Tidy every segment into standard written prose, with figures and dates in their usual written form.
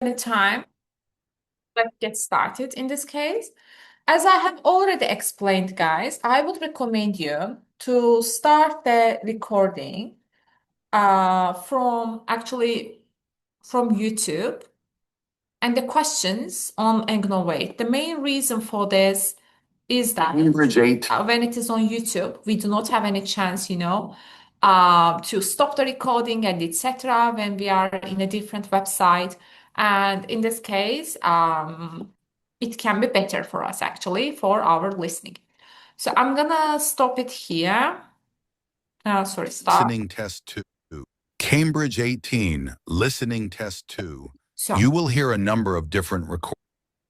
Any time, let's get started in this case. As I have already explained, guys, I would recommend you to start the recording from YouTube and the questions on Wait. The main reason for this is that Cambridge 8. when it is on YouTube, we do not have any chance, to stop the recording and etc. when we are in a different website. And in this case, it can be better for us actually for our listening. So I'm gonna stop it here. Sorry, stop. Listening test 2. Cambridge 18, listening test 2. So You will hear a number of different recordings.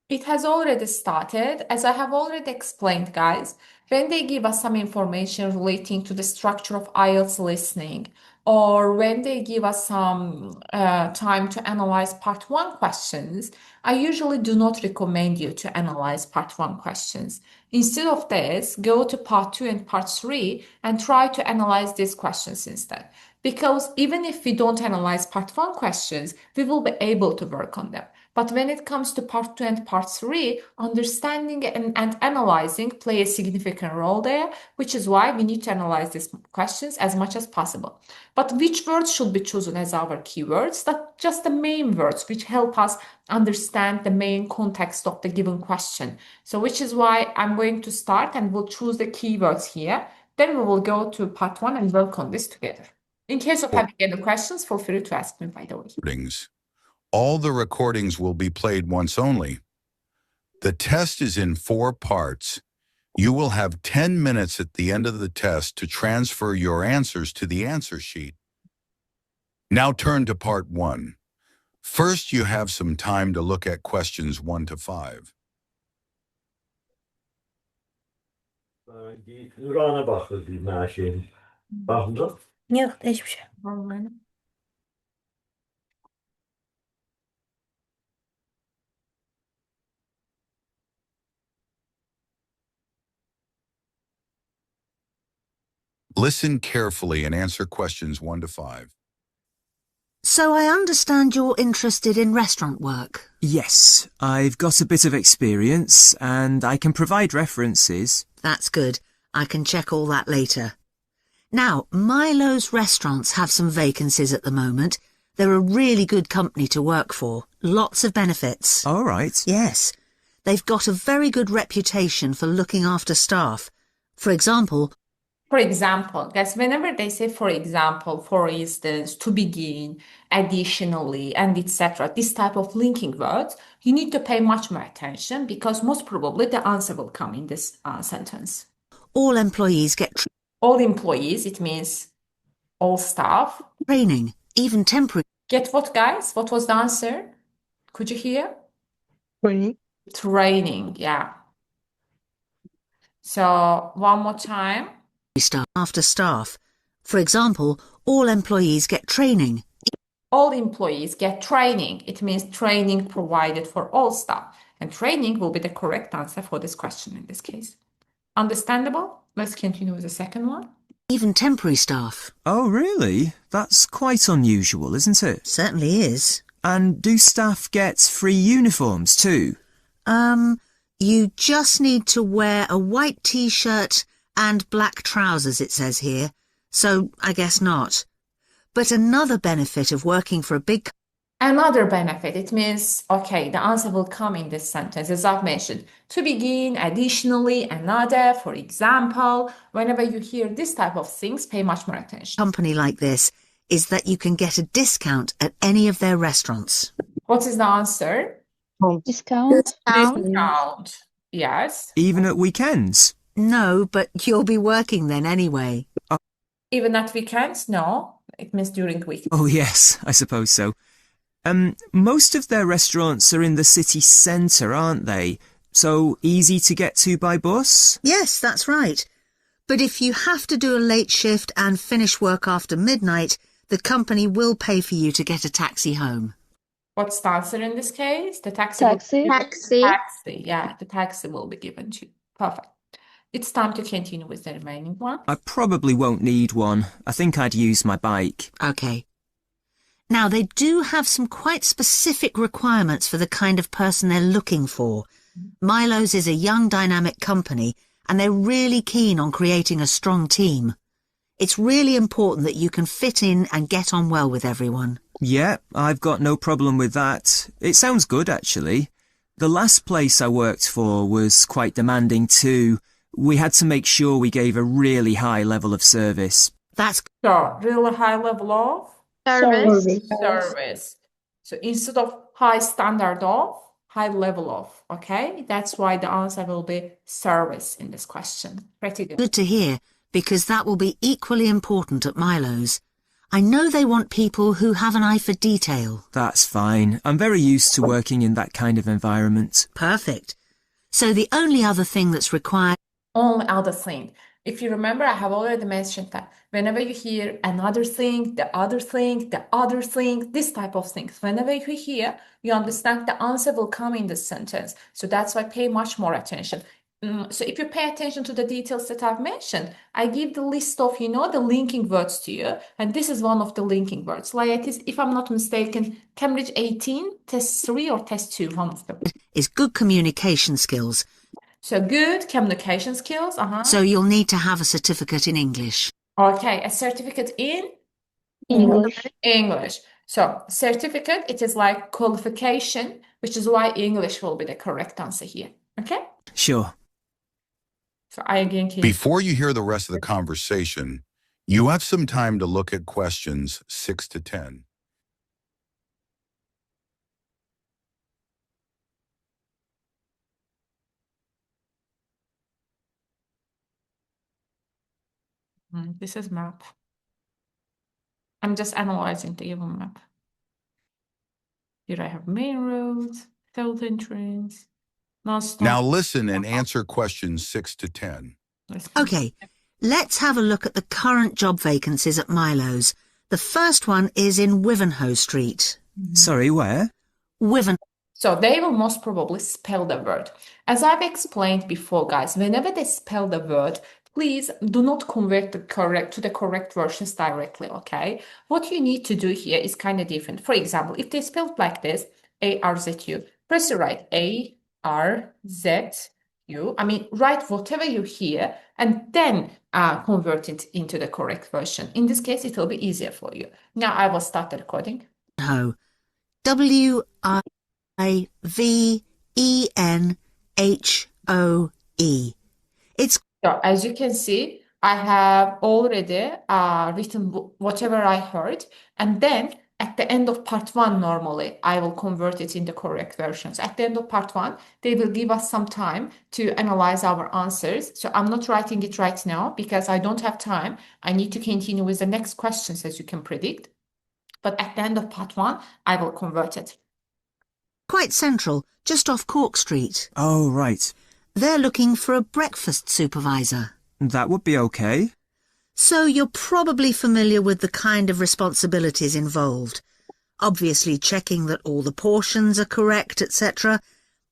it has already started. As I have already explained, guys, when they give us some information relating to the structure of IELTS listening, or when they give us some time to analyze part one questions, I usually do not recommend you to analyze part one questions. Instead of this, go to part two and part three and try to analyze these questions instead. Because even if we don't analyze part one questions, we will be able to work on them. But when it comes to part two and part three, understanding and analyzing play a significant role there, which is why we need to analyze these questions as much as possible. But which words should be chosen as our keywords? That's just the main words which help us understand the main context of the given question. So which is why I'm going to start and we'll choose the keywords here. Then we will go to part one and work on this together. In case of having any questions, feel free to ask me, by the way. All the recordings will be played once only. The test is in 4 parts. You will have 10 minutes at the end of the test to transfer your answers to the answer sheet. Now turn to part 1. First, you have some time to look at questions 1 to 5. Nurhan'a bakır bir maaşın. Bakın. Yok hiçbir şey. Listen carefully and answer questions 1 to 5. So I understand you're interested in restaurant work. Yes, I've got a bit of experience and I can provide references. That's good. I can check all that later. Now, Milo's restaurants have some vacancies at the moment. They're a really good company to work for. Lots of benefits. All right. Yes. They've got a very good reputation for looking after staff. For example, guys, whenever they say for example, for instance, to begin, additionally, and etc., this type of linking words, you need to pay much more attention because most probably the answer will come in this sentence. all employees get All employees, it means all staff. training, even temporary. Get what, guys? What was the answer? Could you hear? Training. Training, yeah. So one more time. Staff after staff. For example, all employees get training. All employees get training. It means training provided for all staff. And training will be the correct answer for this question in this case. Understandable? Let's continue with the second one. Even temporary staff. Oh, really? That's quite unusual, isn't it? Certainly is. And do staff get free uniforms too? You just need to wear a white t-shirt and black trousers, it says here. So I guess not. But another benefit of working for a big Another benefit, it means, okay, the answer will come in this sentence, as I've mentioned. To begin, additionally, another, for example, whenever you hear this type of things, pay much more attention. company like this is that you can get a discount at any of their restaurants. What is the answer? Discount. Discount. Yes. Even at weekends? No, but you'll be working then anyway. Even at weekends? No. It means during week. Oh, yes, I suppose so. Most of their restaurants are in the city centre, aren't they? So easy to get to by bus? Yes, that's right. But if you have to do a late shift and finish work after midnight, the company will pay for you to get a taxi home. What's the answer in this case? The taxi. Taxi. Taxi. Yeah, the taxi will be given to you. Perfect. It's time to continue with the remaining one. I probably won't need one. I think I'd use my bike. Okay. Now, they do have some quite specific requirements for the kind of person they're looking for. Milo's is a young, dynamic company, and they're really keen on creating a strong team. It's really important that you can fit in and get on well with everyone. Yeah, I've got no problem with that. It sounds good, actually. The last place I worked for was quite demanding too. We had to make sure we gave a really high level of service. That's So, really high level of service. So instead of high standard of, high level of, okay? That's why the answer will be service in this question. Pretty good. good to hear, because that will be equally important at Milo's. I know they want people who have an eye for detail. That's fine. I'm very used to working in that kind of environment. Perfect. So the only other thing that's required Only other thing. If you remember, I have already mentioned that whenever you hear another thing, the other thing, the other thing, this type of things, whenever you hear, you understand the answer will come in this sentence. So that's why pay much more attention. So if you pay attention to the details that I've mentioned, I give the list of, the linking words to you. And this is one of the linking words. Like it is, if I'm not mistaken, Cambridge 18, test 3 or test 2, one of them. is good communication skills, So good communication skills. so you'll need to have a certificate in English. Okay, a certificate in English. English. So certificate, it is like qualification, which is why English will be the correct answer here. Okay? Sure. So I again can Before you hear the rest of the conversation, you have some time to look at questions 6 to 10. This is map. I'm just analyzing the given map. Here I have main roads, south entrance, non-stop. Now listen and answer questions 6 to 10. Okay, let's have a look at the current job vacancies at Milo's. The first one is in Wivenhoe Street. Sorry, where? Wiven. So they will most probably spell the word. As I've explained before, guys, whenever they spell the word, please do not convert to the correct versions directly, okay? What you need to do here is kind of different. For example, if they spelled like this, A-R-Z-U, press the right A-R-Z-U. I mean, write whatever you hear and then convert it into the correct version. In this case, it will be easier for you. Now I will start the recording. W-I-V-E-N-H-O-E. It's So as you can see, I have already written whatever I heard, and then at the end of part 1, normally, I will convert it in the correct versions. At the end of part 1, they will give us some time to analyze our answers. So I'm not writing it right now because I don't have time. I need to continue with the next questions, as you can predict. But at the end of part 1, I will convert it. quite central, just off Cork Street. Oh, right. They're looking for a breakfast supervisor. That would be okay. So you're probably familiar with the kind of responsibilities involved. Obviously checking that all the portions are correct, etc.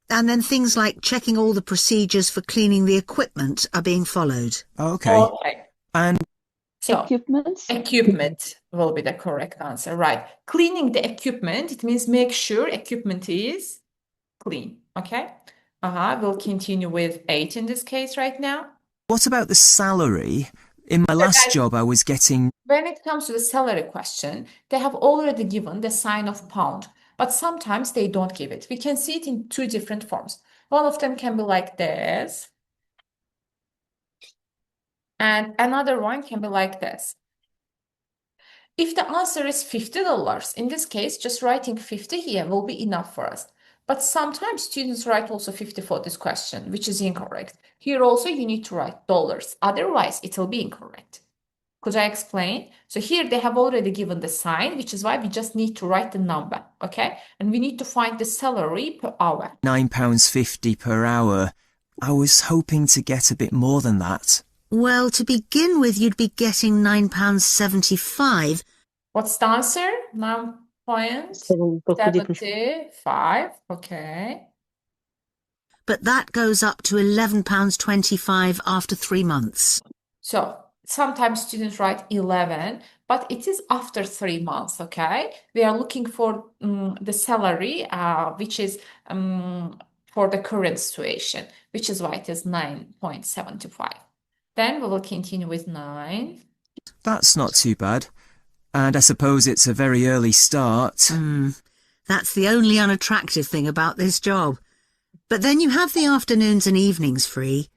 And then things like checking all the procedures for cleaning the equipment are being followed. Okay. Okay. And So Equipments. equipment will be the correct answer, right? Cleaning the equipment, it means make sure equipment is clean, okay? We'll continue with 8 in this case right now. what about the salary? In my last job, I was getting... When it comes to the salary question, they have already given the sign of pound, but sometimes they don't give it. We can see it in 2 different forms. One of them can be like this, and another one can be like this. If the answer is $50, in this case, just writing 50 here will be enough for us. But sometimes students write also 50 for this question, which is incorrect. Here also you need to write dollars, otherwise it will be incorrect. Could I explain? So here they have already given the sign, which is why we just need to write the number, okay? And we need to find the salary per hour. £9.50 per hour. I was hoping to get a bit more than that. Well, to begin with, you'd be getting £9.75. What's the answer? 9.75, okay. But that goes up to £11.25 after 3 months. So sometimes students write 11, but it is after 3 months, okay? We are looking for the salary, which is for the current situation, which is why it is 9.75. Then we will continue with 9. That's not too bad. And I suppose it's a very early start. That's the only unattractive thing about this job. But then you have the afternoons and evenings free.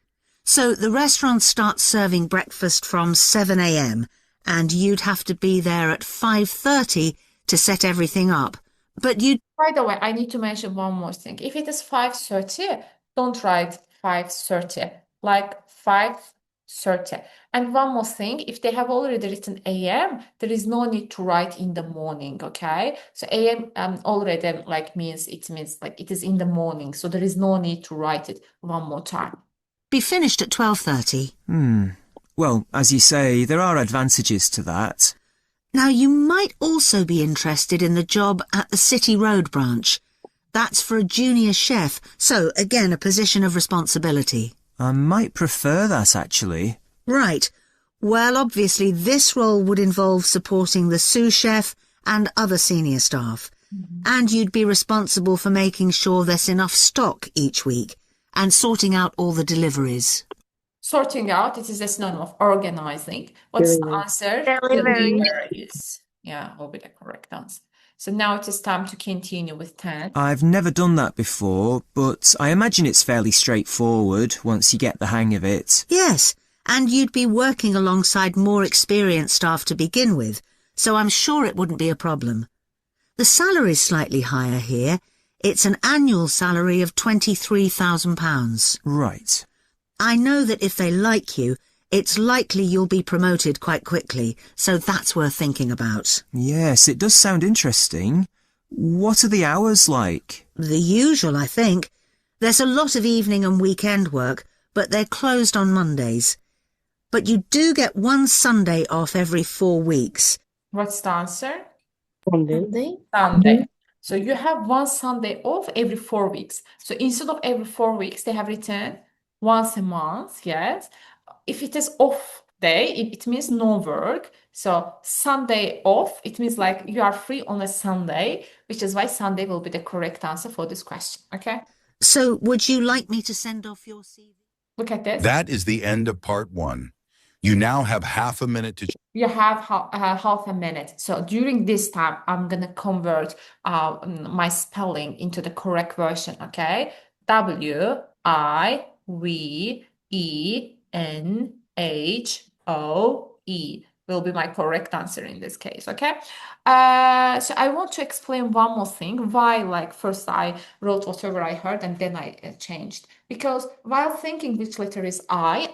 So the restaurant starts serving breakfast from 7 a.m. and you'd have to be there at 5:30 to set everything up. But you'd... By the way, I need to mention one more thing. If it is 5:30, don't write 5:30, like 5:30. And one more thing, if they have already written AM, there is no need to write in the morning, okay? So AM already means like it is in the morning, so there is no need to write it one more time. be finished at 12:30. Well, as you say, there are advantages to that. Now, you might also be interested in the job at the City Road branch. That's for a junior chef, so again, a position of responsibility. I might prefer that, actually. Right. Well, obviously, this role would involve supporting the sous chef and other senior staff. And you'd be responsible for making sure there's enough stock each week and sorting out all the deliveries. Sorting out, it is a synonym of organizing. What's the answer? Deliveries. Yeah, will be the correct answer. So now it is time to continue with 10. I've never done that before, but I imagine it's fairly straightforward once you get the hang of it. Yes, and you'd be working alongside more experienced staff to begin with, so I'm sure it wouldn't be a problem. The salary's slightly higher here. It's an annual salary of £23,000. Right. I know that if they like you, it's likely you'll be promoted quite quickly, so that's worth thinking about. Yes, it does sound interesting. What are the hours like? The usual, I think. There's a lot of evening and weekend work, but they're closed on Mondays. But you do get one Sunday off every 4 weeks. What's the answer? Sunday. Sunday. So you have one Sunday off every 4 weeks. So instead of every 4 weeks, they have written once a month, yes. If it is off day, it means no work. So Sunday off, it means like you are free on a Sunday, which is why Sunday will be the correct answer for this question, okay? So would you like me to send off your CV? Look at this. That is the end of part 1. You now have half a minute to You have half a minute. So during this time, I'm going to convert my spelling into the correct version, okay? Wienhoe will be my correct answer in this case, okay? So I want to explain one more thing, why like first I wrote whatever I heard and then I changed. Because while thinking which letter is I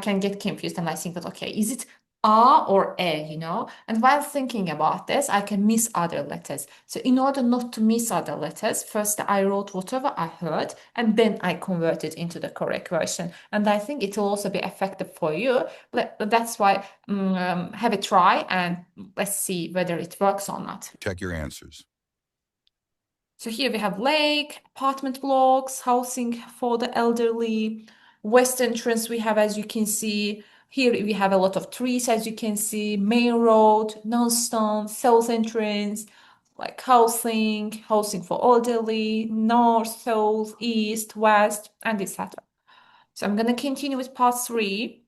can get confused and I think that, okay, is it A or E, you know? And while thinking about this, I can miss other letters. So in order not to miss other letters, first I wrote whatever I heard and then I converted into the correct version. And I think it will also be effective for you. That's why have a try and let's see whether it works or not. check your answers. So here we have lake, apartment blocks, housing for the elderly, west entrance we have, as you can see. Here we have a lot of trees, as you can see, main road, non-stone, south entrance, like housing for elderly, north, south, east, west, and etc. So I'm going to continue with part 3.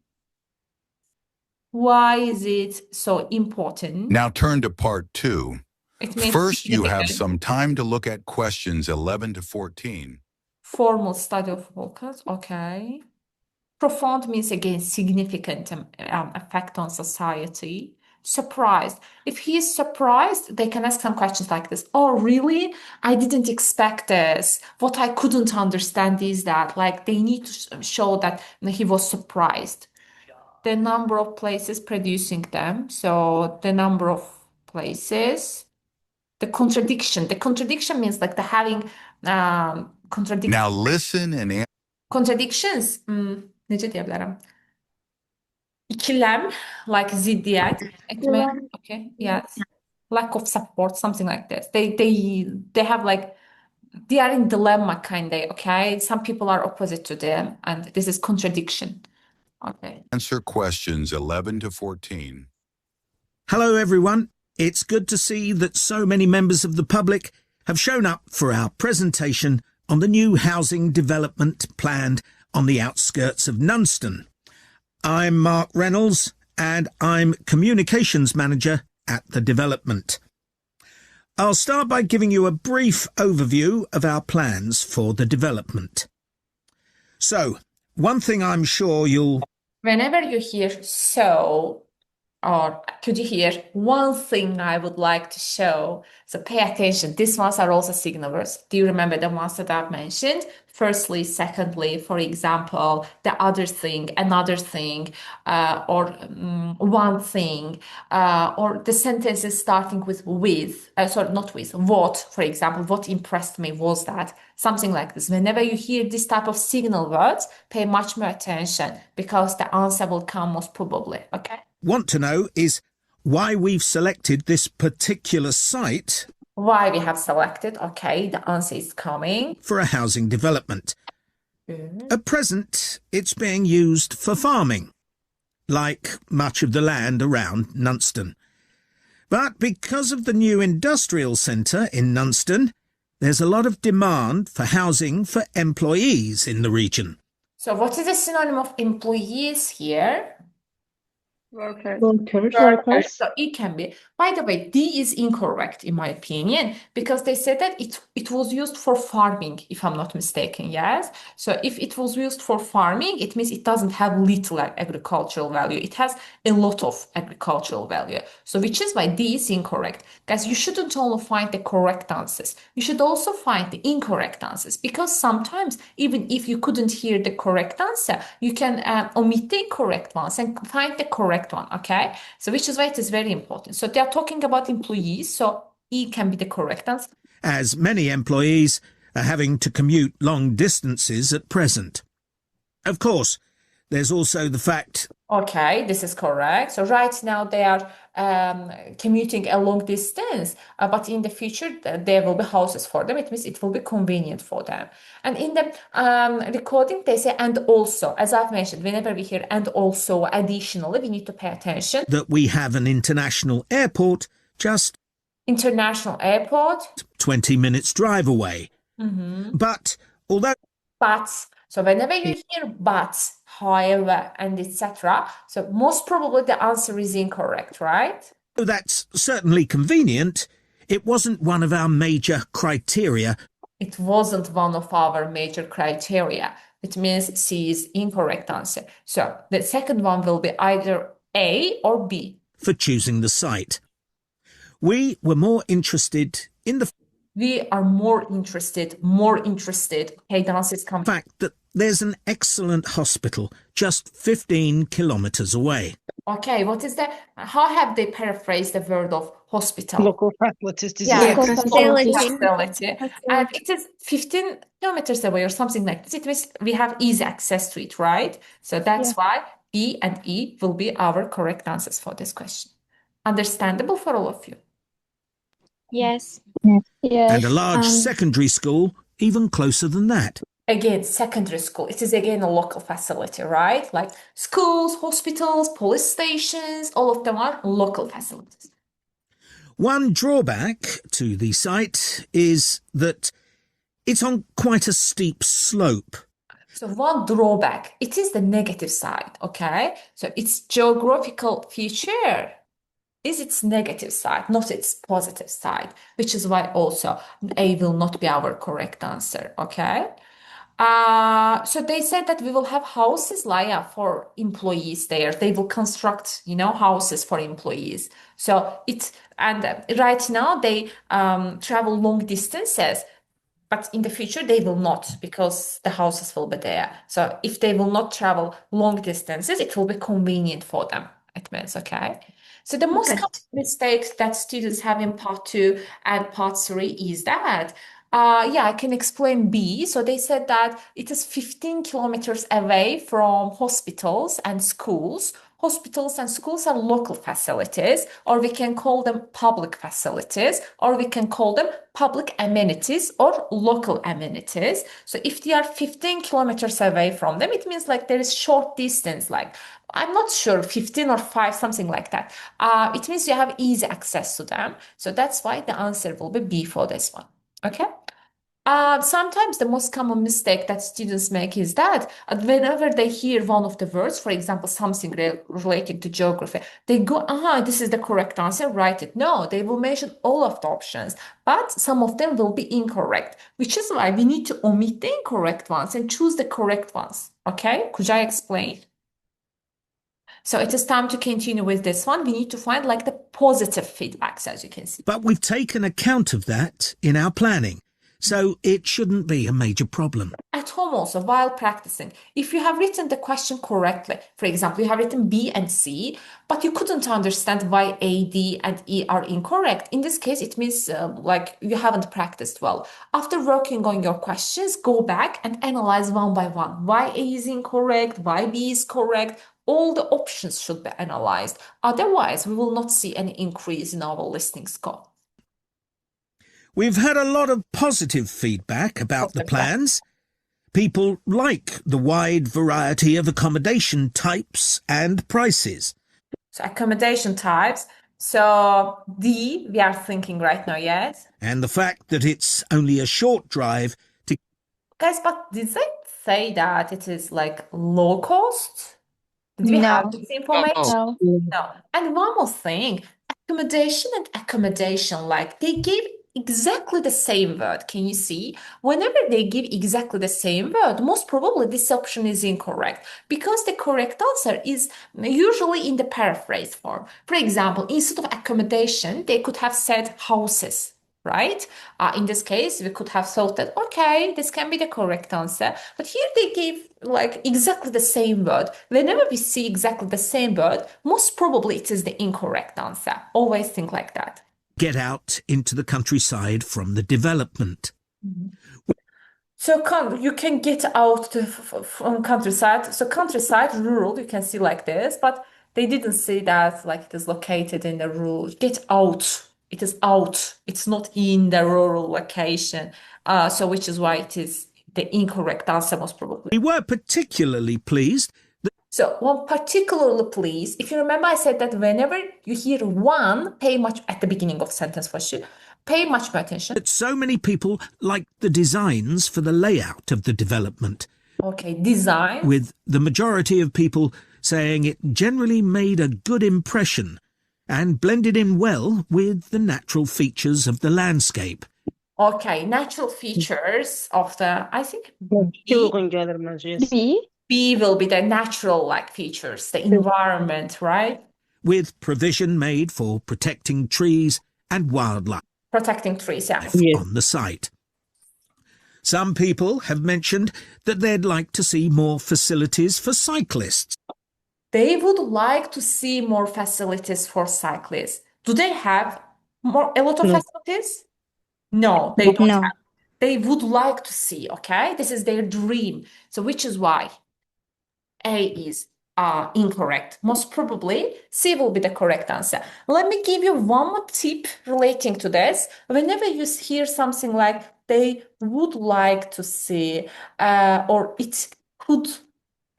Why is it so important? Now turn to part 2. It means First, you have significant. some time to look at questions 11 to 14. Formal study of vocals, okay. Profound means again significant effect on society. Surprised. If he is surprised, they can ask some questions like this. Oh, really? I didn't expect this. What I couldn't understand is that, like, they need to show that he was surprised. The number of places producing them. So the number of places. The contradiction. The contradiction means like the having contradiction. Now listen and Contradictions. Nece diyebilirim? İkilem, like ziddiyet. Etmek. Okay. Yes. Lack of support, something like this. They have like they are in dilemma kind of. Okay. Some people are opposite to them, and this is contradiction. Okay. answer questions 11 to 14. Hello, everyone. It's good to see that so many members of the public have shown up for our presentation on the new housing development planned on the outskirts of Nunston. I'm Mark Reynolds, and I'm Communications Manager at the development. I'll start by giving you a brief overview of our plans for the development. So, one thing I'm sure you'll... Whenever you hear so, or could you hear one thing I would like to show? So pay attention. These ones are also signal words. Do you remember the ones that I've mentioned? Firstly, secondly, for example, the other thing, another thing, or one thing, or the sentences starting with, sorry, not with, what, for example, what impressed me was that, something like this. Whenever you hear this type of signal words, pay much more attention because the answer will come most probably, okay? want to know is why we've selected this particular site Why we have selected, okay, the answer is coming. for a housing development. At present, it's being used for farming, like much of the land around Nunston. But because of the new industrial centre in Nunston, there's a lot of demand for housing for employees in the region. So what is the synonym of employees here? Workers. Workers. So it can be. By the way, D is incorrect in my opinion because they said that it was used for farming, if I'm not mistaken. Yes. So if it was used for farming, it means it doesn't have little agricultural value. It has a lot of agricultural value. So which is why D is incorrect. Guys, you shouldn't only find the correct answers. You should also find the incorrect answers because sometimes even if you couldn't hear the correct answer, you can omit the incorrect ones and find the correct one, okay? So which is why it is very important. So they are talking about employees, so E can be the correct answer. As many employees are having to commute long distances at present. Of course, there's also the fact... Okay, this is correct. So right now they are commuting a long distance, but in the future there will be houses for them. It means it will be convenient for them. And in the recording they say and also, as I've mentioned, whenever we hear and also, additionally, we need to pay attention. that we have an international airport just International airport. 20 minutes drive away. But although But, so whenever you hear but, however, and etc., so most probably the answer is incorrect, right? that's certainly convenient, it wasn't one of our major criteria It wasn't one of our major criteria. It means C is incorrect answer. So the second one will be either A or B. for choosing the site. We were more interested in the We are more interested. Okay, the answer is coming. fact that there's an excellent hospital just 15 kilometres away. Okay, what is the, how have they paraphrased the word of hospital? Local facilities. Yeah, Local facility. And it is 15 kilometers away or something like this. It means we have easy access to it, right? So that's why B and E will be our correct answers for this question. Understandable for all of you? Yes. And a large secondary school even closer than that. Again, secondary school. It is again a local facility, right? Like schools, hospitals, police stations, all of them are local facilities. One drawback to the site is that it's on quite a steep slope. So one drawback, it is the negative side, okay? So its geographical feature is its negative side, not its positive side, which is why also A will not be our correct answer, okay? So they said that we will have houses, Laya, for employees there. They will construct, houses for employees. So right now they travel long distances, but in the future they will not because the houses will be there. So if they will not travel long distances, it will be convenient for them. It means, okay? So the most common mistakes that students have in part 2 and part 3 is that, I can explain B. So they said that it is 15 kilometers away from hospitals and schools. hospitals and schools are local facilities, or we can call them public facilities, or we can call them public amenities or local amenities. So if they are 15 kilometers away from them, it means like there is short distance, like I'm not sure, 15 or 5, something like that. It means you have easy access to them. So that's why the answer will be B for this one. Okay. Sometimes the most common mistake that students make is that whenever they hear one of the words, for example, something related to geography, they go, this is the correct answer, write it. No, they will mention all of the options, but some of them will be incorrect, which is why we need to omit the incorrect ones and choose the correct ones. Okay, could I explain? So it is time to continue with this one. We need to find like the positive feedbacks, as you can see. But we've taken account of that in our planning, so it shouldn't be a major problem. At home also, while practicing, if you have written the question correctly, for example, you have written B and C, but you couldn't understand why A, D, and E are incorrect. In this case, it means like you haven't practiced well. After working on your questions, go back and analyze one by one. Why A is incorrect, why B is correct. All the options should be analyzed. Otherwise, we will not see any increase in our listening score. We've had a lot of positive feedback about the plans. People like the wide variety of accommodation types and prices. So accommodation types. So D, we are thinking right now, yes? And the fact that it's only a short drive to... Guys, but did they say that it is like low cost? Did we have this information? No. No. And one more thing, accommodation and accommodation, like they gave exactly the same word. Can you see? Whenever they give exactly the same word, most probably this option is incorrect because the correct answer is usually in the paraphrase form. For example, instead of accommodation, they could have said houses, right? In this case, we could have thought that, okay, this can be the correct answer. But here they gave like exactly the same word. Whenever we see exactly the same word, most probably it is the incorrect answer. Always think like that. Get out into the countryside from the development. So you can get out from countryside. So countryside, rural, you can see like this, but they didn't say that like it is located in the rural. Get out. It is out. It's not in the rural location. So which is why it is the incorrect answer most probably. We were particularly pleased. So one particularly please, if you remember, I said that whenever you hear one, pay much at the beginning of sentence for sure, pay much more attention. That so many people liked the designs for the layout of the development. Okay, design. With the majority of people saying it generally made a good impression and blended in well with the natural features of the landscape. Okay, natural features of the, I think B. B will be the natural like features, the environment, right? With provision made for protecting trees and wildlife. Protecting trees, yeah. On the site. Some people have mentioned that they'd like to see more facilities for cyclists. They would like to see more facilities for cyclists. Do they have a lot of facilities? No, they don't have. They would like to see, okay? This is their dream. So which is why A is incorrect. Most probably C will be the correct answer. Let me give you one more tip relating to this. Whenever you hear something like they would like to see or it could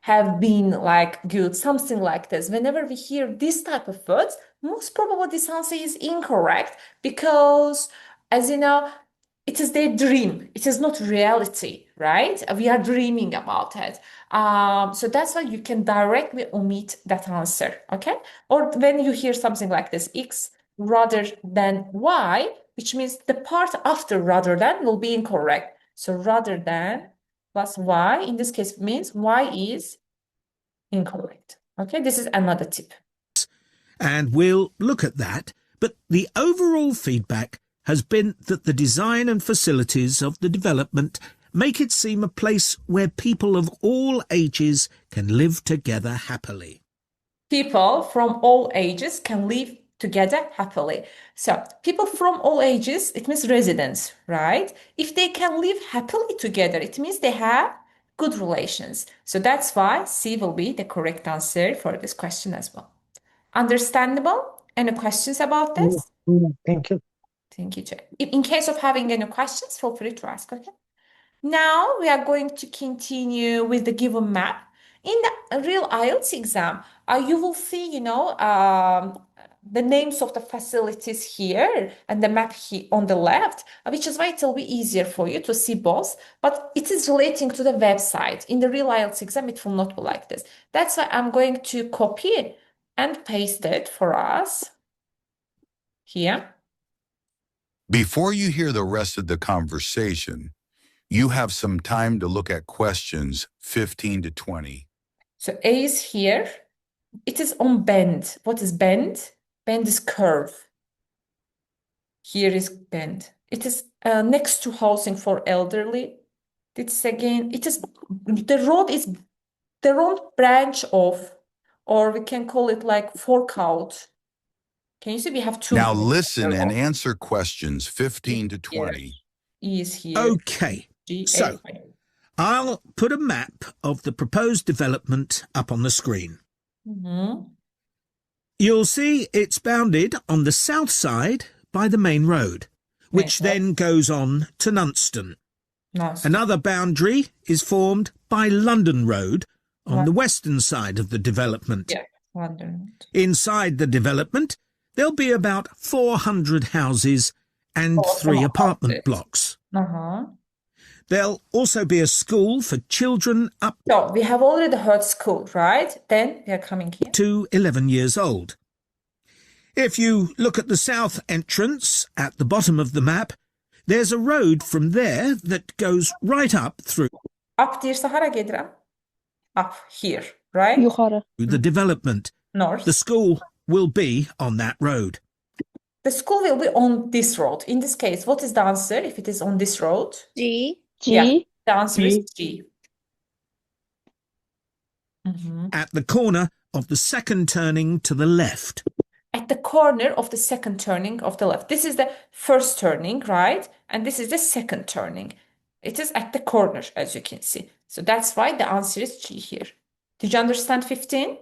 have been like good, something like this. Whenever we hear this type of words, most probably this answer is incorrect because, as you know, it is their dream. It is not reality, right? We are dreaming about it. So that's why you can directly omit that answer, okay? Or when you hear something like this, X rather than Y, which means the part after rather than will be incorrect. So rather than plus Y, in this case, means Y is incorrect. Okay, this is another tip. And we'll look at that. But the overall feedback has been that the design and facilities of the development make it seem a place where people of all ages can live together happily. People from all ages can live together happily. So people from all ages, it means residents, right? If they can live happily together, it means they have good relations. So that's why C will be the correct answer for this question as well. Understandable? Any questions about this? Thank you. Thank you, Jay. In case of having any questions, feel free to ask, okay? Now we are going to continue with the given map. In the real IELTS exam, you will see, the names of the facilities here and the map here on the left, which is why it will be easier for you to see both, but it is relating to the website. In the real IELTS exam, it will not be like this. That's why I'm going to copy and paste it for us here. Before you hear the rest of the conversation, you have some time to look at questions 15 to 20. So A is here. It is on bend. What is bend? Bend is curve. Here is bend. It is next to housing for elderly. It's again, it is the road is the road branch of, or we can call it like fork out. Can you see we have two? Now listen and answer questions 15 to Here. 20. E is here. Okay, G, so A. I'll put a map of the proposed development up on the screen. Mhm. You'll see it's bounded on the south side by the main road, which Main road. then goes on to Nunston. Nice. Another boundary is formed by London Road on Right. the western side of the development. Yeah, London. Inside the development, there'll be about 400 houses and Oh, 3 some apartment houses. blocks. Uh-huh. There'll also be a school for children up So we have already heard school, right? Then we are coming here. to 11 years old. If you look at the south entrance at the bottom of the map, there's a road from there that goes right up through Up deyirsə hara gedirəm? Up here, right? Yukarı. the development. North. The school will be on that road. The school will be on this road. In this case, what is the answer if it is on this road? G. Yeah. G. The answer is G. Mhm. At the corner of the second turning to the left. At the corner of the second turning of the left. This is the first turning, right? And this is the second turning. It is at the corner, as you can see. So that's why the answer is G here. Did you understand 15?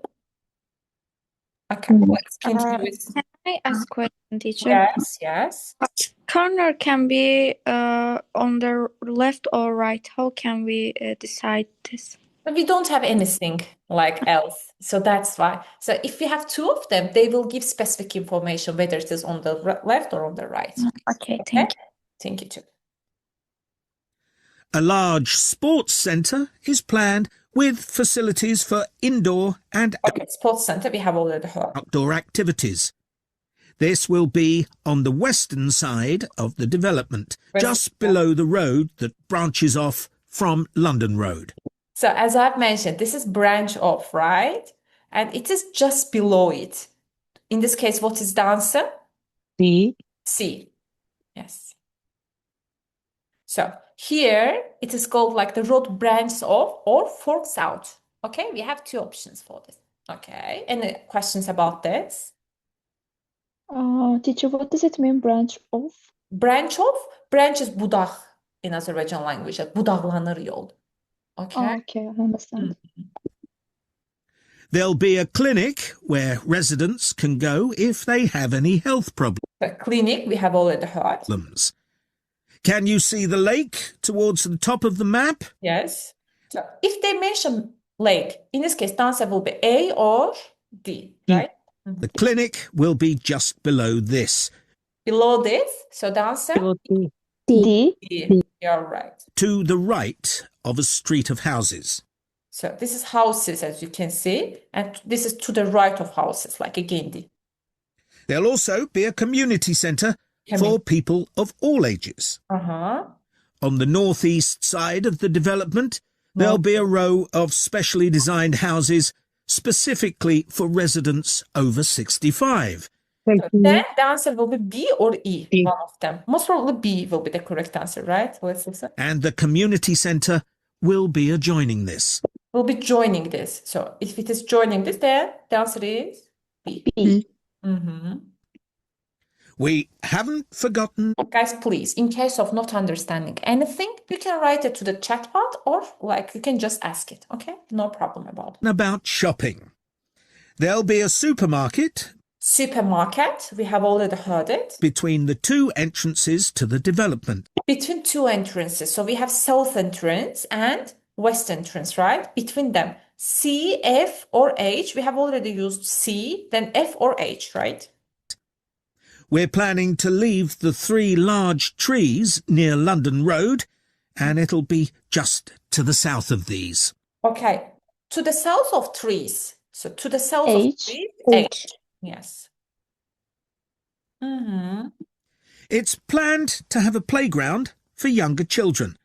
Okay, let's continue with. Can I ask a question, teacher? Yes, yes. Corner can be on the left or right. How can we decide this? But we don't have anything like else. So that's why. So if we have two of them, they will give specific information whether it is on the left or on the right. Okay, thank you. Thank you too. A large sports centre is planned with facilities for indoor and Okay, sports center, we have already heard. outdoor activities. This will be on the western side of the development, just below the road that branches off from London Road. So as I've mentioned, this is branch off, right? And it is just below it. In this case, what is the answer? C. C. Yes. So here it is called like the road branches off or forks out. Okay, we have two options for this. Okay, any questions about this? Teacher, what does it mean, branch off? Branch off, branch is budaq in Azerbaijan language. Like budaqlanır yol. Okay. Okay, I understand. There'll be a clinic where residents can go if they have any health The clinic we have already heard. problems. Can you see the lake towards the top of the map? Yes. So if they mention lake, in this case, the answer will be A or D, right? The clinic will be just below this. Below this, so the answer D. D. D. You're right. To the right of a street of houses. So this is houses, as you can see, and this is to the right of houses, like again D. There'll also be a community centre for people of all ages. Uh-huh. On the northeast side of the development, there'll be a row of specially designed houses specifically for residents over 65. So then the answer will be B or E, E. one of them. Most probably B will be the correct answer, right? Let's listen. And the community centre will be adjoining this. We'll be joining this. So if it is joining this, then the answer is B. B. Mm-hmm. We haven't forgotten Guys, please, in case of not understanding anything, you can write it to the chat pod or you can just ask it, okay? No problem about it. about shopping. There'll be a supermarket Supermarket, we have already heard it. between the two entrances to the development. Between two entrances. So we have south entrance and west entrance, right? Between them. C, F, or H. We have already used C, then F or H, right? We're planning to leave the 3 large trees near London Road, and it'll be just to the south of these. Okay. To the south of trees. So to the south of H. trees, H. H. Yes. Mm-hmm. It's planned to have a playground for younger children.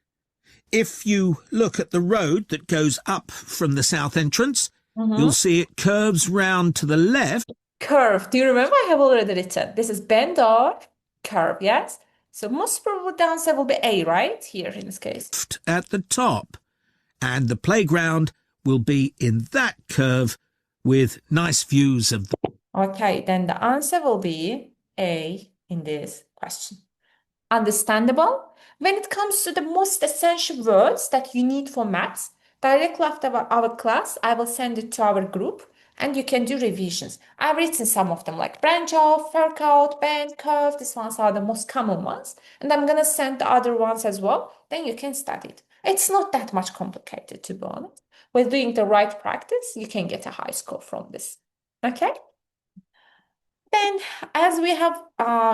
If you look at the road that goes up from the south entrance, you'll see it curves round to the left. Curve. Do you remember? I have already written. This is bend or curve, yes? So most probably the answer will be A, right? Here in this case. At the top, and the playground will be in that curve with nice views of the... Okay, then the answer will be A in this question. Understandable? When it comes to the most essential words that you need for maths, directly after our class, I will send it to our group and you can do revisions. I've written some of them like branch off, fork out, bend, curve. These ones are the most common ones. And I'm going to send the other ones as well. Then you can study it. It's not that much complicated, to be honest. With doing the right practice, you can get a high score from this. Okay? Then, as we have,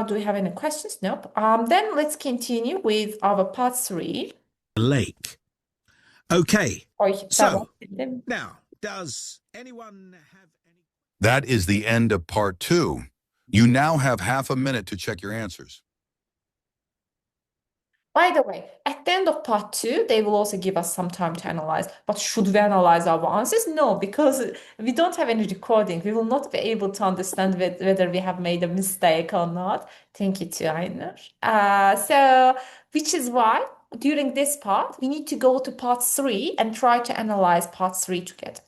do we have any questions? Nope. Then let's continue with our part 3. lake. Okay, Oy, so tamam. now, does anyone have any... That is the end of part 2. You now have half a minute to check your answers. By the way, at the end of part 2, they will also give us some time to analyze. But should we analyze our answers? No, because we don't have any recording. We will not be able to understand whether we have made a mistake or not. Thank you to Ainur. So, which is why during this part, we need to go to part 3 and try to analyze part 3 together.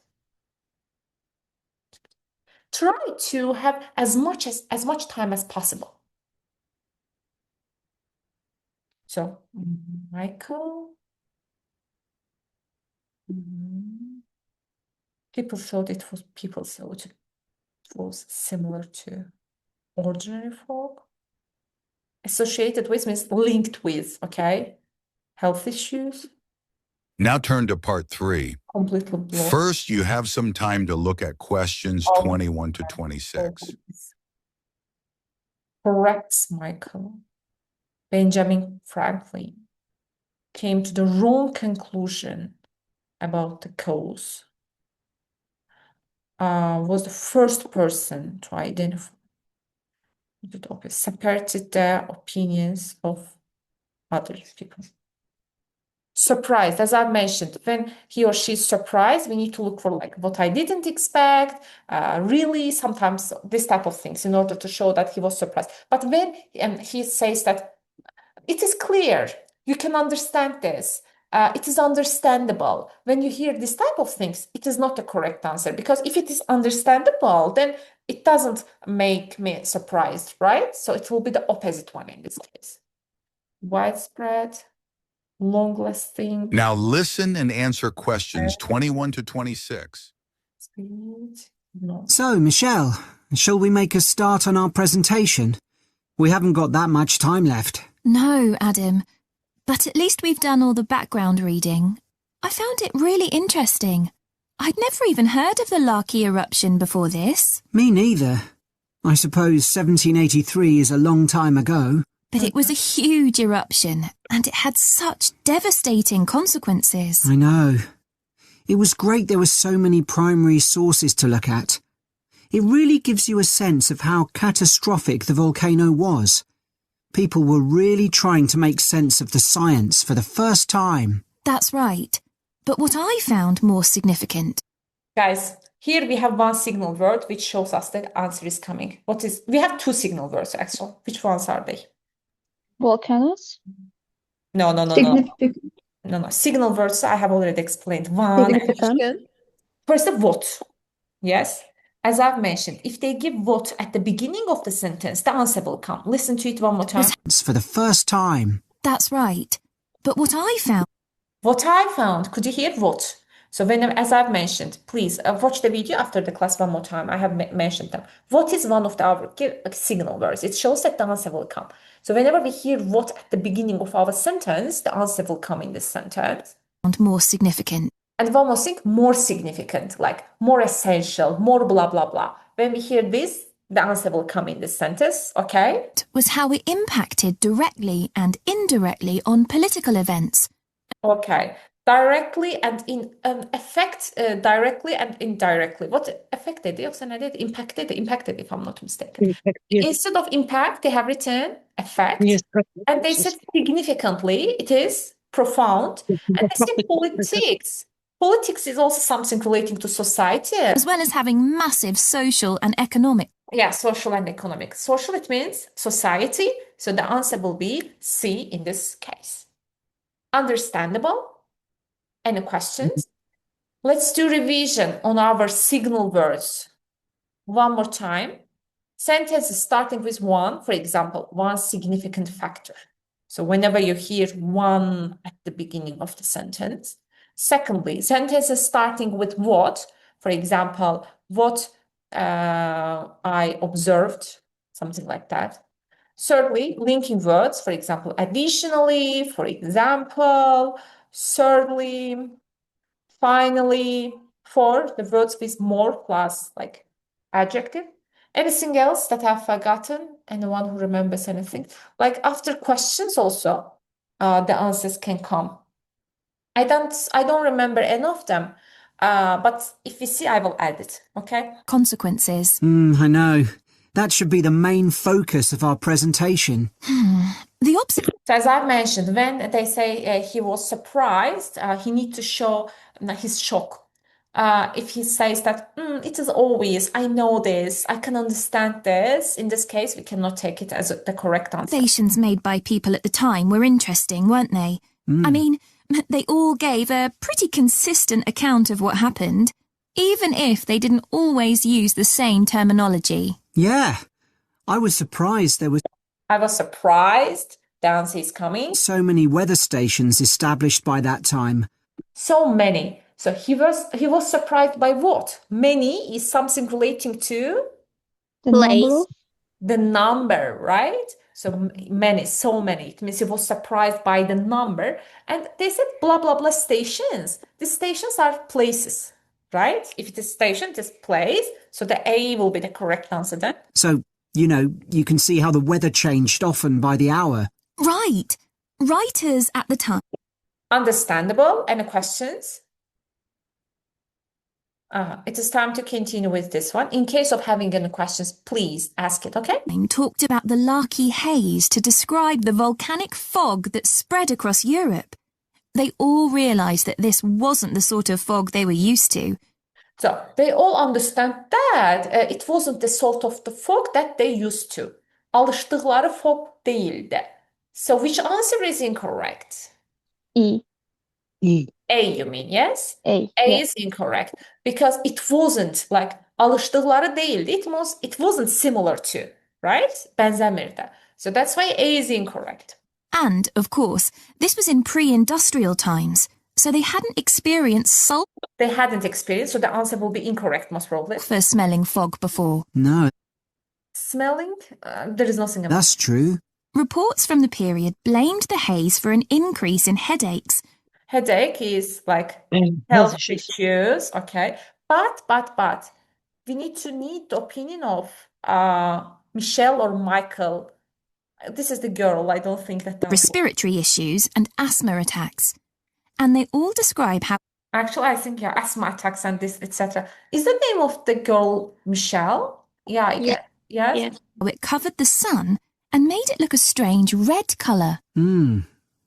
Try to have as much time as possible. So, Michael, people thought it was similar to ordinary folk. Associated with means linked with, okay? Health issues. Now turn to part 3. Completely blocked. First, you have some time to look at questions 21 to 26. Correct, Michael. Benjamin Franklin came to the wrong conclusion about the cause. Was the first person to identify, separated the opinions of other people. Surprised, as I mentioned, when he or she is surprised, we need to look for like what I didn't expect, really, sometimes this type of things in order to show that he was surprised. But when he says that it is clear, you can understand this, it is understandable. When you hear this type of things, it is not the correct answer, because if it is understandable, then it doesn't make me surprised, right? So it will be the opposite one in this case. Widespread, long-lasting. Now listen and answer questions 21 to 26. Speed, no. So, Michelle, shall we make a start on our presentation? We haven't got that much time left. No, Adam, but at least we've done all the background reading. I found it really interesting. I'd never even heard of the Larky eruption before this. Me neither. I suppose 1783 is a long time ago. But it was a huge eruption, and it had such devastating consequences. I know. It was great there were so many primary sources to look at. It really gives you a sense of how catastrophic the volcano was. People were really trying to make sense of the science for the first time. That's right. But what I found more significant... Guys, here we have one signal word which shows us that answer is coming. We have 2 signal words actually. Which ones are they? Volcanoes. No. No. Signal words I have already explained. One. Significant. First, what? Yes. As I've mentioned, if they give what at the beginning of the sentence, the answer will come. Listen to it one more time. For the first time. That's right. But what I found What I found, could you hear what? So as I've mentioned, please watch the video after the class one more time. I have mentioned them. What is one of our signal words? It shows that the answer will come. So whenever we hear what at the beginning of our sentence, the answer will come in this sentence. more significant. And one more thing, more significant, like more essential, more blah, blah, blah. When we hear this, the answer will come in this sentence, okay? Was how it impacted directly and indirectly on political events. Okay. Directly and in affect directly and indirectly. What affected? Yoksa ne dedi? Impacted if I'm not mistaken. Impact, yes. Instead of impact, they have written effect. Yes. And they said significantly, it is profound. And they said politics. Politics is also something relating to society. As well as having massive social and economic. Yeah, social and economic. Social, it means society. So the answer will be C in this case. Understandable? Any questions? Let's do revision on our signal words. One more time. Sentences starting with one, for example, one significant factor. So whenever you hear one at the beginning of the sentence. Secondly, sentences starting with what, for example, what I observed, something like that. Thirdly, linking words, for example, additionally, for example, thirdly, finally, for the words with more plus like adjective. Anything else that I've forgotten? Anyone who remembers anything? Like after questions also, the answers can come. I don't remember any of them, but if we see, I will add it, okay? Consequences. I know. That should be the main focus of our presentation. The opposite. So as I mentioned, when they say he was surprised, he needs to show his shock. If he says that it is obvious, I know this, I can understand this, in this case, we cannot take it as the correct answer. Observations made by people at the time were interesting, weren't they? I mean, they all gave a pretty consistent account of what happened, even if they didn't always use the same terminology. Yeah, I was surprised there were I was surprised. The answer is coming. so many weather stations established by that time. So many. So he was surprised by what? Many is something relating to the number, right? So many, so many. It means he was surprised by the number. And they said blah, blah, blah stations. The stations are places, right? If it is station, it is place. So the A will be the correct answer then. So, you can see how the weather changed often by the hour. Right. Writers at the time. Understandable. Any questions? It is time to continue with this one. In case of having any questions, please ask it, okay? Talked about the larky haze to describe the volcanic fog that spread across Europe. They all realised that this wasn't the sort of fog they were used to. So they all understand that it wasn't the sort of the fog that they used to. Alıştıkları fog değildi. So which answer is incorrect? E. A, you mean, yes? A. A Yes. is incorrect because it wasn't like alıştıkları değildi. It wasn't similar to, right? Benzemirdi. So that's why A is incorrect. And, of course, this was in pre-industrial times, so they hadn't experienced They hadn't experienced, so the answer will be incorrect most probably. sulfur-smelling fog before. No, Smelling? There is nothing about that's true. Reports from the period blamed the haze for an increase in headaches. Headache is like And health health issues. issues, okay? But we need the opinion of Michelle or Michael. This is the girl. I don't think that. Respiratory issues and asthma attacks. And they all describe how Actually, I think asthma attacks and this, etc. Is the name of the girl Michelle? Yeah, Yeah. yes. Yes. it covered the sun and made it look a strange red colour.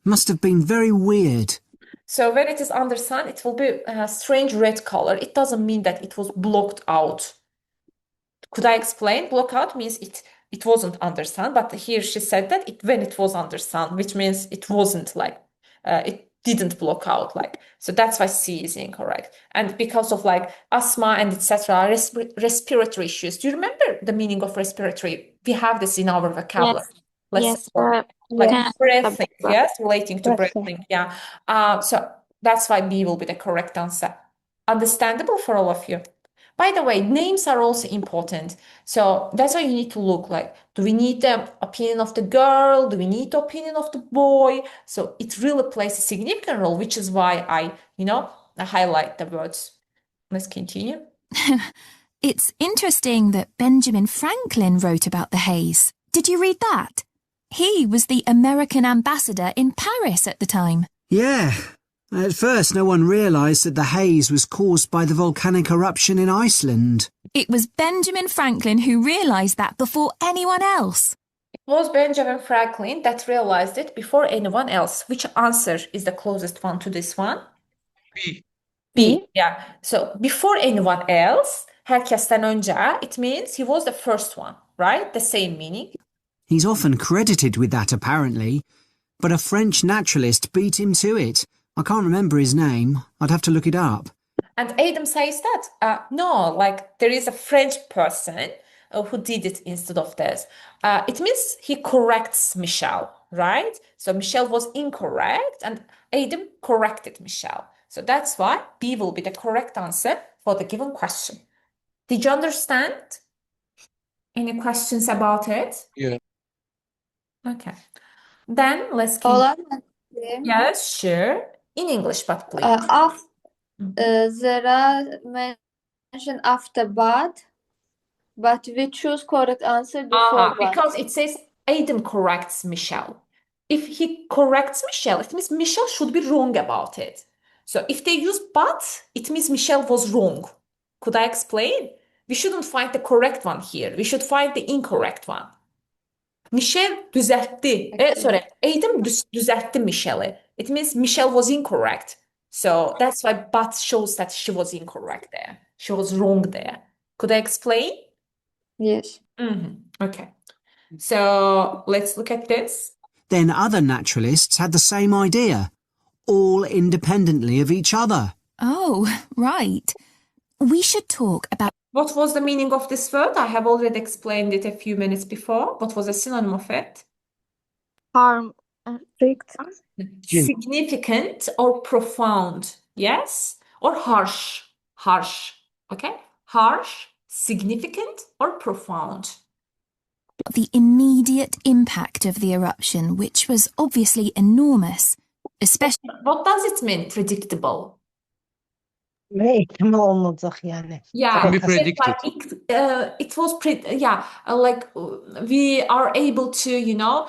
Must have been very weird. So when it is under sun, it will be a strange red color. It doesn't mean that it was blocked out. Could I explain? Block out means it wasn't under sun, but here she said that when it was under sun, which means it wasn't like it didn't block out, like, so that's why C is incorrect. And because of like asthma and etc., respiratory issues. Do you remember the meaning of respiratory? We have this in our vocabulary. Yes. Like Can- breathing, yes, relating to Breathing. breathing, yeah. So that's why B will be the correct answer. Understandable for all of you? By the way, names are also important. So that's why you need to look like, do we need the opinion of the girl? Do we need the opinion of the boy? So it really plays a significant role, which is why I highlight the words. Let's continue. It's interesting that Benjamin Franklin wrote about the haze. Did you read that? He was the American ambassador in Paris at the time. Yeah. At first, no one realised that the haze was caused by the volcanic eruption in Iceland. It was Benjamin Franklin who realised that before anyone else. It was Benjamin Franklin that realized it before anyone else. Which answer is the closest one to this one? B. Yeah. So before anyone else, herkesten önce, it means he was the first one, right? The same meaning. He's often credited with that, apparently, but a French naturalist beat him to it. I can't remember his name. I'd have to look it up. And Adam says that, no, like there is a French person who did it instead of this. It means he corrects Michel, right? So Michel was incorrect and Adam corrected Michel. So that's why B will be the correct answer for the given question. Did you understand? Any questions about it? Yeah. Okay. Then let's continue. Olan Yes, sure. In English, but please. there are mentioned after but we choose correct answer before but. Because it says Adam corrects Michelle. If he corrects Michelle, it means Michelle should be wrong about it. So if they use but, it means Michelle was wrong. Could I explain? We shouldn't find the correct one here. We should find the incorrect one. Michelle düzeltti. Adam düzeltti Michelle'i. It means Michelle was incorrect. So that's why but shows that she was incorrect there. She was wrong there. Could I explain? Yes. Okay. So let's look at this. Then other naturalists had the same idea, all independently of each other. Oh, right. We should talk about... What was the meaning of this word? I have already explained it a few minutes before. What was a synonym of it? Harm. Significant or profound. Yes? Or harsh. Harsh. Okay? Harsh, significant, or profound. the immediate impact of the eruption, which was obviously enormous, especially... What does it mean, predictable? Ne ihtimal olmayacak yani. Yeah, Can be predicted. It was we are able to,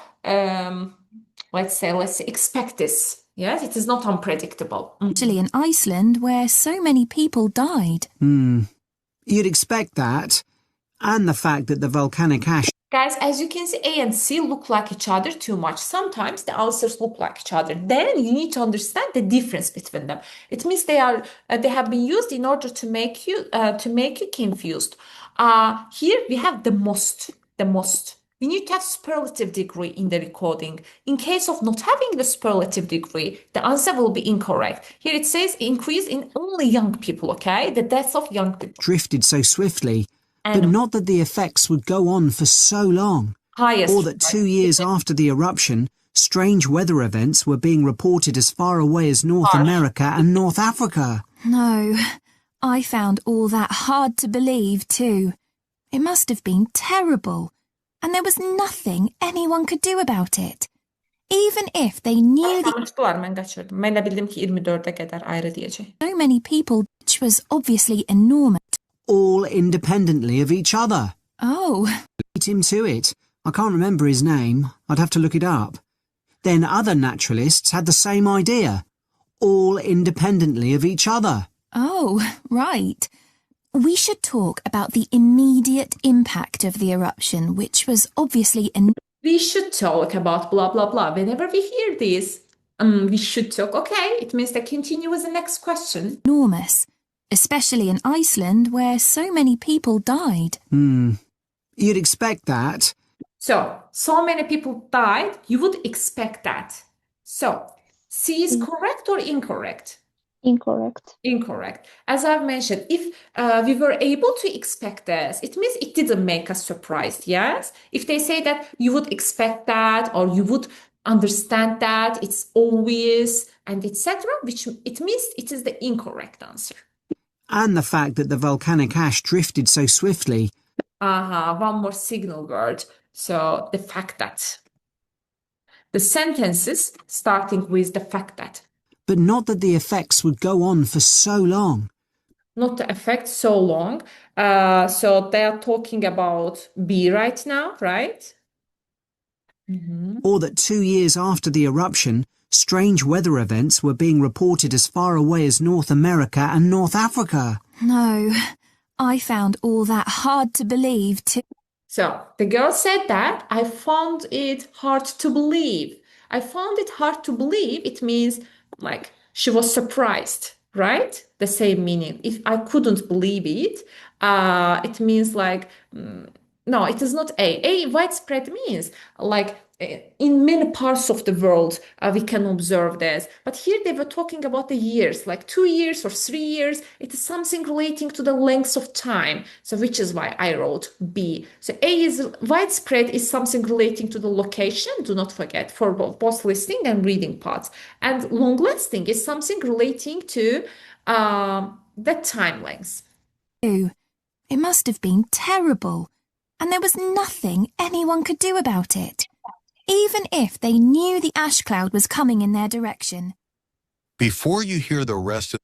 let's say expect this. Yes, it is not unpredictable. Especially in Iceland, where so many people died. You'd expect that, and the fact that the volcanic ash... Guys, as you can see, A and C look like each other too much. Sometimes the answers look like each other. Then you need to understand the difference between them. It means they have been used in order to make you confused. Here we have the most. We need to have superlative degree in the recording. In case of not having the superlative degree, the answer will be incorrect. Here it says increase in only young people, okay? The deaths of young people. drifted so swiftly, but not that the effects would go on for so long, or that 2 years after the eruption, strange weather events were being reported as far away as North America and North Africa. No, I found all that hard to believe too. It must have been terrible, and there was nothing anyone could do about it. Even if they knew Ben kaçırdım. Ben de bildim ki 24'e kadar ayrı diyecek. so many people, which was obviously enormous. All independently of each other. Oh, Beat him to it. I can't remember his name. I'd have to look it up. Then other naturalists had the same idea, all independently of each other. oh, right. We should talk about the immediate impact of the eruption, which was obviously We should talk about blah, blah, blah. Whenever we hear this, we should talk. Okay, it means to continue with the next question. enormous, especially in Iceland, where so many people died. You'd expect that. So many people died. You would expect that. So, C is correct or incorrect? Incorrect. Incorrect. As I've mentioned, if we were able to expect this, it means it didn't make us surprised, yes? If they say that you would expect that or you would understand that, it's obvious and etc., which it means it is the incorrect answer. And the fact that the volcanic ash drifted so swiftly. One more signal word. So the fact that. The sentences starting with the fact that. But not that the effects would go on for so long. Not the effect so long. So they are talking about B right now, right? Or that 2 years after the eruption, strange weather events were being reported as far away as North America and North Africa. No, I found all that hard to believe too. So the girl said that I found it hard to believe. I found it hard to believe. It means like she was surprised, right? The same meaning. If I couldn't believe it, it means like, no, it is not A. A widespread means like in many parts of the world, we can observe this. But here they were talking about the years, like 2 years or 3 years. It is something relating to the length of time. So which is why I wrote B. So A is widespread is something relating to the location. Do not forget for both listening and reading parts. And long lasting is something relating to the time length. It must have been terrible. And there was nothing anyone could do about it. Even if they knew the ash cloud was coming in their direction. Before you hear the rest of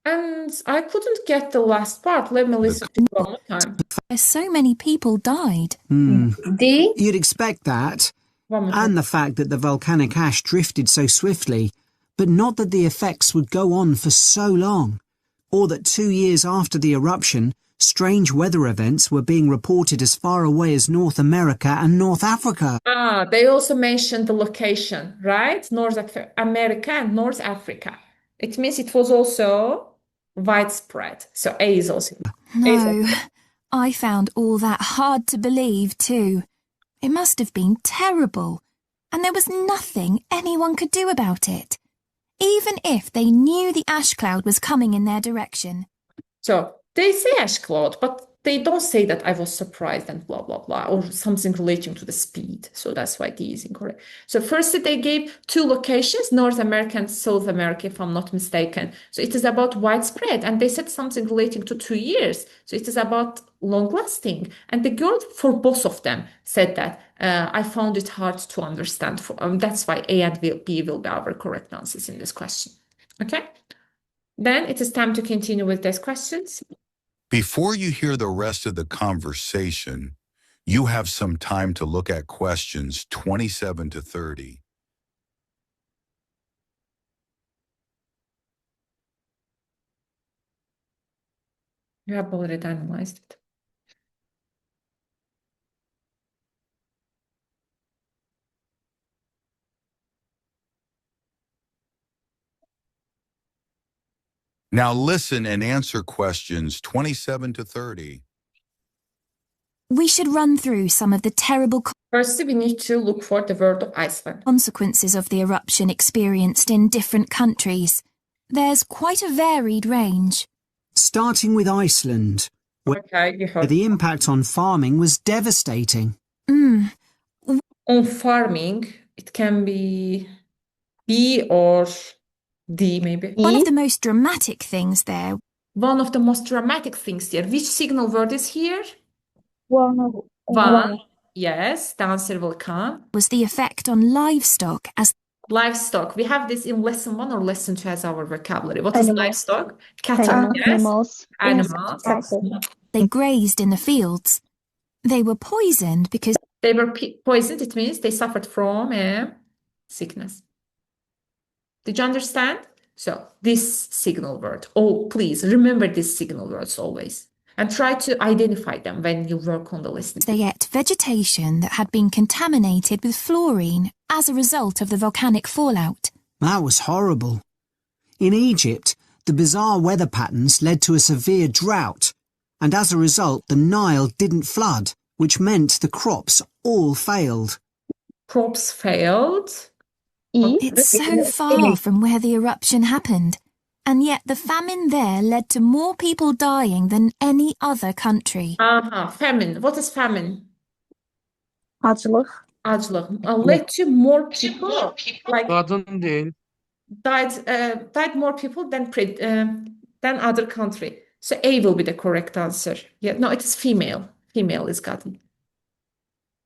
And I couldn't get the last part. Let me listen to it one more time. So many people died. D? You'd expect that. One more time. And the fact that the volcanic ash drifted so swiftly, but not that the effects would go on for so long. Or that 2 years after the eruption, strange weather events were being reported as far away as North America and North Africa. They also mentioned the location, right? North America and North Africa. It means it was also widespread. So A is also. No, I found all that hard to believe too. It must have been terrible. And there was nothing anyone could do about it. Even if they knew the ash cloud was coming in their direction. So they say ash cloud, but they don't say that I was surprised and blah, blah, blah, or something relating to the speed. So that's why D is incorrect. So first they gave 2 locations, North America and South America, if I'm not mistaken. So it is about widespread. And they said something relating to 2 years. So it is about long lasting. And the girl for both of them said that I found it hard to understand. That's why A and B will be our correct answers in this question. Okay? Then it is time to continue with these questions. Before you hear the rest of the conversation, you have some time to look at questions 27 to 30. You have already analyzed it. Now listen and answer questions 27 to 30. We should run through some of the terrible Firstly, we need to look for the word of Iceland. consequences of the eruption experienced in different countries. There's quite a varied range. Starting with Iceland, Okay, you where heard. the impact on farming was devastating. On farming, it can be B or D, maybe. One of the most dramatic things there One of the most dramatic things here. Which signal word is here? One. Yes, the answer will come. was the effect on livestock as Livestock. We have this in lesson 1 or lesson 2 as our vocabulary. What is Animals. livestock? Cattle, yes. Animals. Animals. Cattle. they grazed in the fields. They were poisoned because They were poisoned. It means they suffered from a sickness. Did you understand? So this signal word. Oh, please remember these signal words always. And try to identify them when you work on the listening. they ate vegetation that had been contaminated with fluorine as a result of the volcanic fallout. That was horrible. In Egypt, the bizarre weather patterns led to a severe drought, and as a result, the Nile didn't flood, which meant the crops all failed. Crops failed. It's so far from where the eruption happened, and yet the famine there led to more people dying than any other country. Famine. What is famine? Açlık. Açlık. Led to more people, like Kadın değil. died more people than other country. So A will be the correct answer. Yeah, no, it is female. Female is kadın.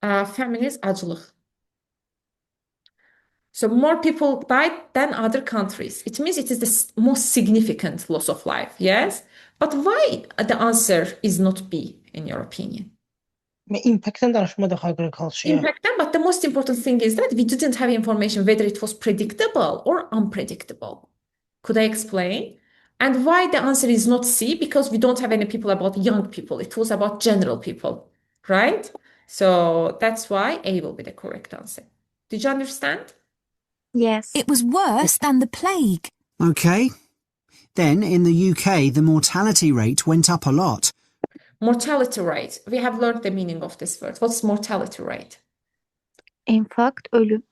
Famine is açlık. So more people died than other countries. It means it is the most significant loss of life, yes? But why the answer is not B, in your opinion? Impact'ten danışmadıq agriculture. Impact'ten, but the most important thing is that we didn't have information whether it was predictable or unpredictable. Could I explain? And why the answer is not C? Because we don't have any people about young people. It was about general people, right? So that's why A will be the correct answer. Did you understand? Yes. It was worse than the plague. OK. Then, in the UK, the mortality rate went up a lot. Mortality rate. We have learned the meaning of this word. What's mortality rate? Infarkt, ölüm.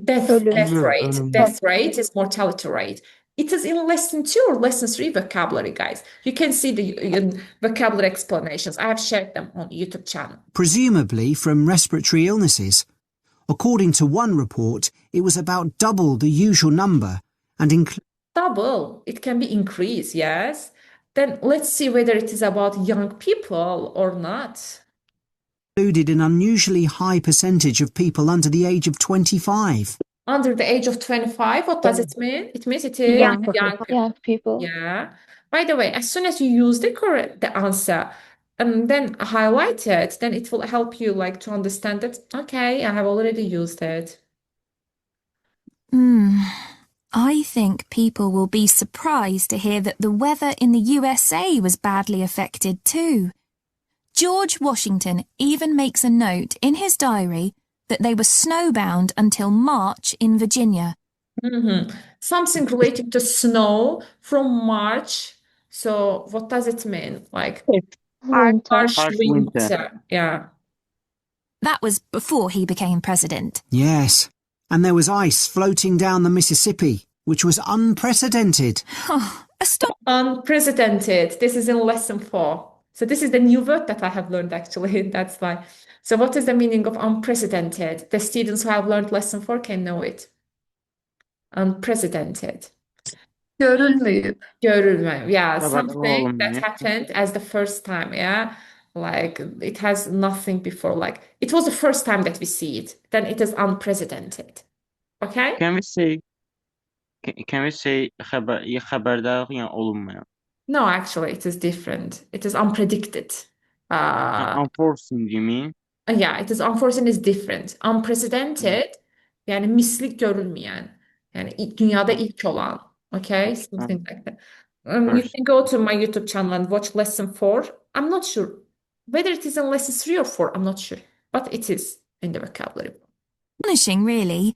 Death rate. Death rate is mortality rate. It is in lesson 2 or lesson 3 vocabulary, guys. You can see the vocabulary explanations. I have shared them on YouTube channel. Presumably from respiratory illnesses. According to one report, it was about double the usual number and Double. It can be increased, yes. Then let's see whether it is about young people or not. included an unusually high percentage of people under the age of 25. Under the age of 25, what does it mean? It means it is Young people. Yeah. By the way, as soon as you use the answer and then highlight it, then it will help you like to understand that, okay, I have already used it. I think people will be surprised to hear that the weather in the USA was badly affected too. George Washington even makes a note in his diary that they were snowbound until March in Virginia. Something related to snow from March. So what does it mean? Like harsh winter. Yeah. That was before he became president. Yes. And there was ice floating down the Mississippi, which was unprecedented. Unprecedented. This is in lesson 4. So this is the new word that I have learned actually. That's why. So what is the meaning of unprecedented? The students who have learned lesson 4 can know it. Unprecedented. Görülmeyip. Görülme. Yeah, something that happened as the first time, yeah? Like it has nothing before, like it was the first time that we see it. Then it is unprecedented. Okay? Can we say haberdar yani olunmayan? No, actually, it is different. It is unpredicted. Unforeseen, you mean? Yeah, it is unforeseen is different. Unprecedented, yani mislik görülmeyen. Yani dünyada ilk olan. Okay? Something like that. You can go to my YouTube channel and watch lesson 4. I'm not sure whether it is in lesson 3 or 4. I'm not sure. But it is in the vocabulary. Astonishing, really.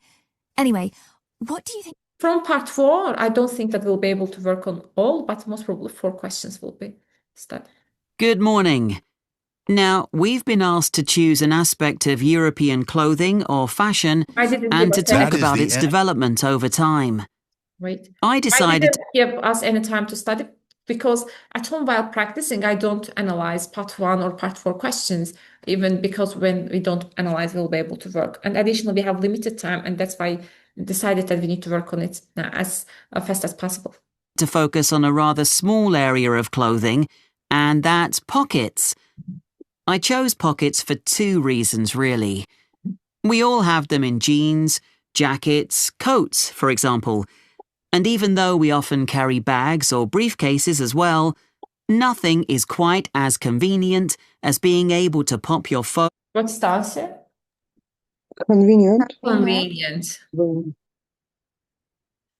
Anyway, what do you think? From part 4, I don't think that we'll be able to work on all, but most probably 4 questions will be studied. Good morning. Now, we've been asked to choose an aspect of European clothing or fashion and to talk about its development over time. Wait. I decided didn't give us any time to study because at home while practicing, I don't analyze part 1 or part 4 questions, even because when we don't analyze, we'll be able to work. And additionally, we have limited time, and that's why we decided that we need to work on it as fast as possible. to focus on a rather small area of clothing, and that's pockets. I chose pockets for 2 reasons, really. We all have them in jeans, jackets, coats, for example. And even though we often carry bags or briefcases as well, nothing is quite as convenient as being able to pop your phone. What's the answer? Convenient. Convenient.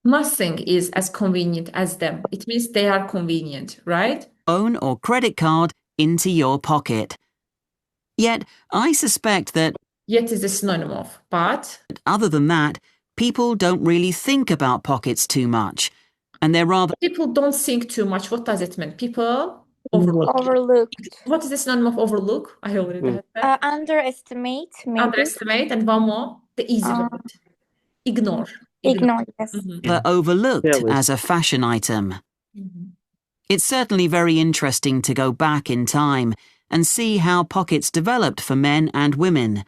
Nothing is as convenient as them. It means they are convenient, right? Phone or credit card into your pocket. Yet, I suspect that Yet is a synonym of, but other than that, people don't really think about pockets too much. And they're rather... people don't think too much. What does it mean? People overlook. Overlooked. What is the synonym of overlook? I already had that. Underestimate, maybe. Underestimate, and one more, the easy word. Ignore. Ignore, yes. overlooked Careless. as a fashion item. It's certainly very interesting to go back in time and see how pockets developed for men and women.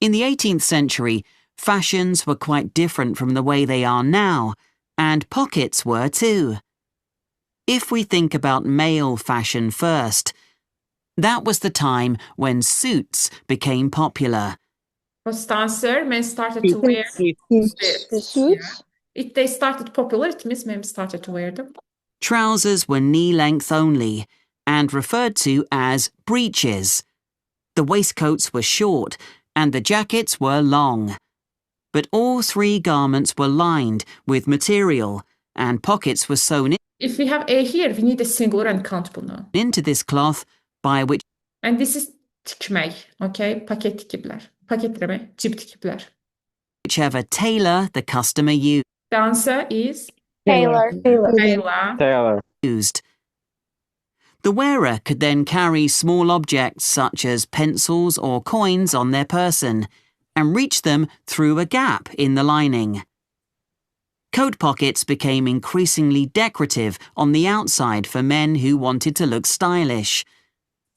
In the 18th century, fashions were quite different from the way they are now, and pockets were too. If we think about male fashion first, that was the time when suits became popular. What's the answer? Men started to wear suits. Suits. If they started popular, it means men started to wear them. Trousers were knee-length only and referred to as breeches. The waistcoats were short and the jackets were long. But all three garments were lined with material and pockets were sewn If we have a here, we need a singular and countable noun. into this cloth by And this is tikmek, okay? Paket tikipler. Paketleme, cip tikipler. whichever tailor the customer The answer is Tailor. Taylor. used. The wearer could then carry small objects such as pencils or coins on their person and reach them through a gap in the lining. Coat pockets became increasingly decorative on the outside for men who wanted to look stylish.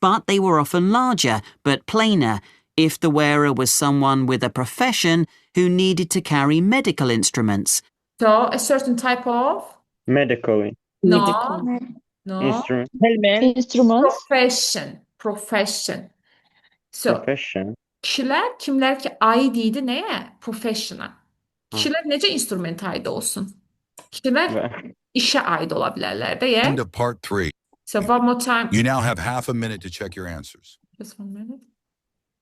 But they were often larger but plainer if the wearer was someone with a profession who needed to carry medical instruments. So, a certain type of? Medical. No. Instrument. Instruments. Profession. So, Profession. kimler ki ait idi neye? Profession'a. Kişiler nece instrument ait olsun? Kişiler işe ait olabilirler de End of part 3. So one more time. You now have half a minute to check your answers. Just 1 minute.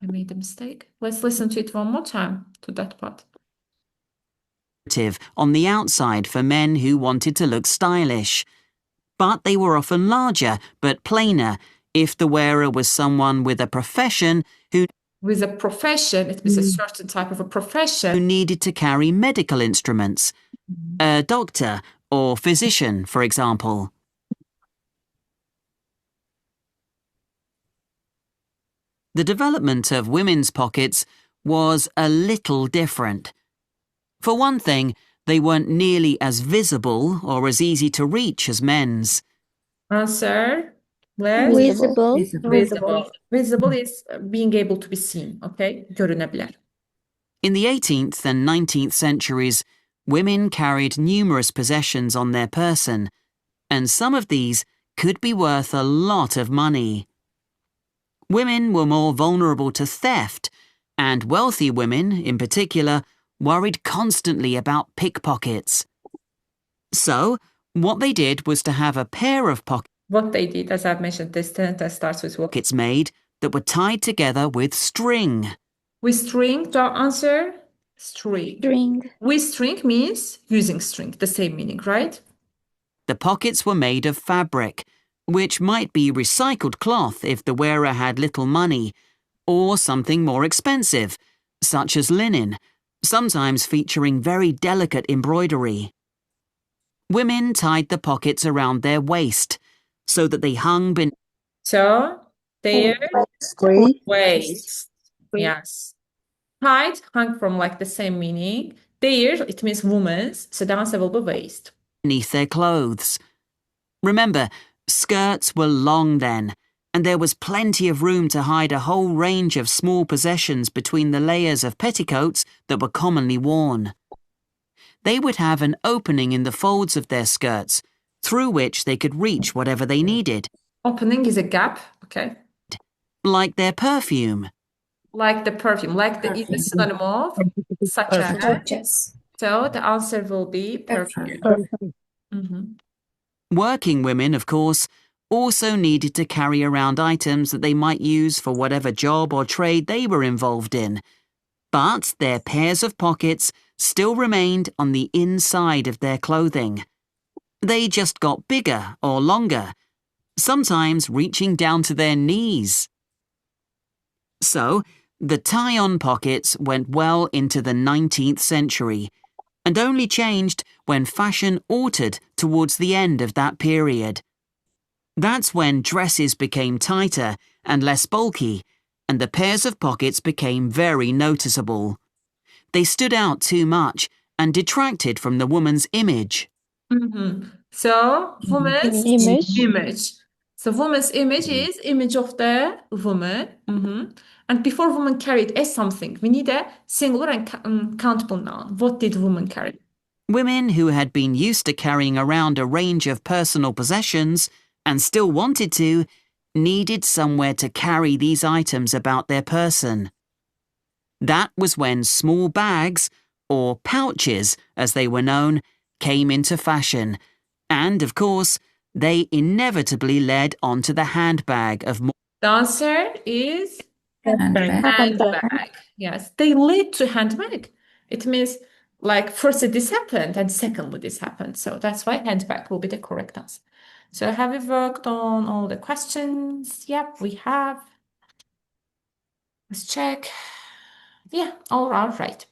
I made a mistake. Let's listen to it one more time, to that part. On the outside for men who wanted to look stylish. But they were often larger but plainer if the wearer was someone with a profession who With a profession, it means a certain type of a profession. needed to carry medical instruments. A doctor or physician, for example. The development of women's pockets was a little different. For one thing, they weren't nearly as visible or as easy to reach as men's. Answer. Let's. Visible. Visible is being able to be seen, okay? Görünebilir. In the 18th and 19th centuries, women carried numerous possessions on their person, and some of these could be worth a lot of money. Women were more vulnerable to theft, and wealthy women, in particular, worried constantly about pickpockets. So, what they did was to have a pair of What they did, as I've mentioned, this sentence starts with what? pockets made that were tied together with string. With string, the answer? String. With string means using string, the same meaning, right? The pockets were made of fabric, which might be recycled cloth if the wearer had little money, or something more expensive, such as linen, sometimes featuring very delicate embroidery. Women tied the pockets around their waist, so that they hung beneath. So, their waist. Yes. Tied, hung from like the same meaning. Their, it means woman's, so the answer will be waist. Beneath their clothes. Remember, skirts were long then, and there was plenty of room to hide a whole range of small possessions between the layers of petticoats that were commonly worn. They would have an opening in the folds of their skirts, through which they could reach whatever they needed. Opening is a gap, okay? Like their perfume. Like the perfume, like the is a synonym of such as. So the answer will be perfume. Working women, of course, also needed to carry around items that they might use for whatever job or trade they were involved in. But their pairs of pockets still remained on the inside of their clothing. They just got bigger or longer, sometimes reaching down to their knees. So, the tie-on pockets went well into the 19th century, and only changed when fashion altered towards the end of that period. That's when dresses became tighter and less bulky, and the pairs of pockets became very noticeable. They stood out too much and detracted from the woman's image. So, woman's Image. So, woman's image is image of the woman. And before woman carried as something, we need a singular and countable noun. What did woman carry? Women who had been used to carrying around a range of personal possessions and still wanted to, needed somewhere to carry these items about their person. That was when small bags, or pouches as they were known, came into fashion. And, of course, they inevitably led onto the handbag of more. The answer is Handbag. handbag. Yes, they led to handbag. It means like first this happened and secondly this happened. So that's why handbag will be the correct answer. So have we worked on all the questions? Yep, we have. Let's check. Yeah, all right.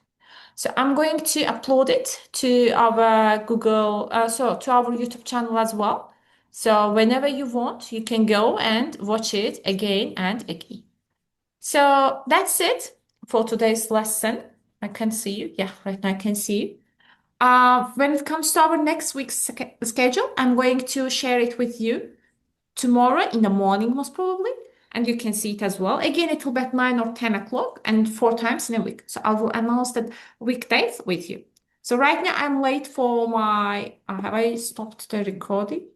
So I'm going to upload it to our to our YouTube channel as well. So whenever you want, you can go and watch it again and again. So that's it for today's lesson. I can see you. Yeah, right now I can see you. When it comes to our next week's schedule, I'm going to share it with you tomorrow in the morning, most probably. And you can see it as well. Again, it will be at 9 or 10 o'clock and 4 times in a week. So I will announce that weekdays with you. So right now I'm late for my, have I stopped the recording?